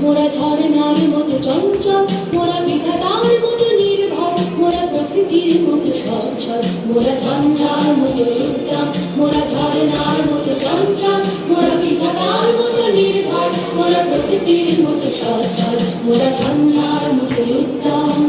মোরা ঝরনার মতো চঞ্চল, মোরা বিধাতার মতো নির্ভর, মোরা প্রকৃতির মতো সচ্ছল, মোরা ঝঞ্ঝার মতো উদ্যম, মোরা ঝরনার মতো চঞ্চল, মোরা বিধাতার মতো নির্ভর, মোরা প্রকৃতির মতো সচ্ছল, মোরা ঝঞ্ঝার মতো উদ্যম।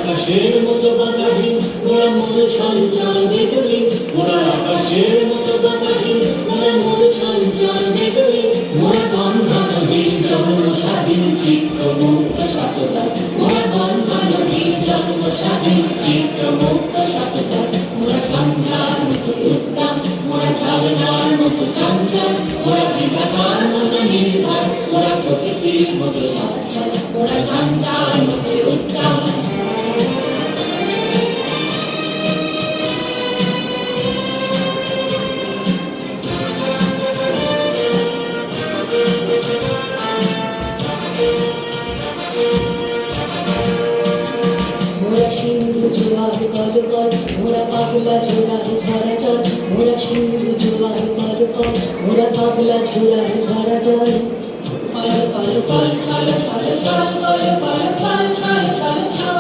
আকাশের মতো বাতাহীন মোরা মধু সঞ্চার বেদুলি, মোরা আকাশের মতো বাতাহীন মোরা মধু সঞ্চার বেদুলি, মোরা বন্ধনহীন জন্ম স্বাধীন চিত্ত মুক্ত সততা, মোরা বন্ধনহীন জন্ম স্বাধীন চিত্ত মুক্ত সততা, মোরা ঝঞ্ঝার মতো উদ্যম, মোরা ঝরনার মতো চঞ্চল, মোরা বিধাতার মতো নির্ভর, মোরা প্রকৃতির মতো সচ্ছল, মোরা ঝঞ্ঝার মতো উদ্যম। মোরা সিন্ধু জোয়ার কলকল, মোরা পাগলা ঝোলার ঝরাচল, মোরা সিন্ধু জোয়ার কলকল, মোরা পাগলা ঝোলার ঝরাচল। কল কল কল ছল ছল ছল কল কল কল ছল ছল ছল,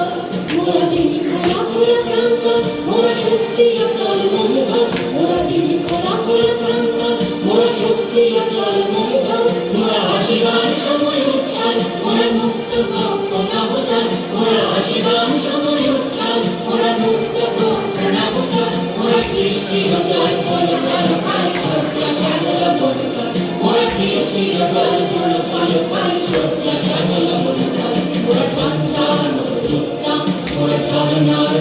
মোরা দিন খোলা খোলা প্রান্ত, মোরা শক্তি অটল মনোধন, মোরা দিন খোলা খোলা প্রান্ত, মোরা শক্তি অটল মনোধন, মোরা হাসিবার সময় উচ্ছল, মোরা মুক্ত ভক্ত নবচল, মোরা হাসিবার সময় উচ্ছল, মোরা মুক্ত ভক্ত নবচল, মোরা সৃষ্টি জয় বল প্রাণ পাই সত্য শ্যামল বনচল, মোরা সৃষ্টি জয় বল প্রাণ পাই সত্য শ্যামল বনচল, মোরা ঝঞ্ঝার মতো উত্তম, মোরা ঝরনার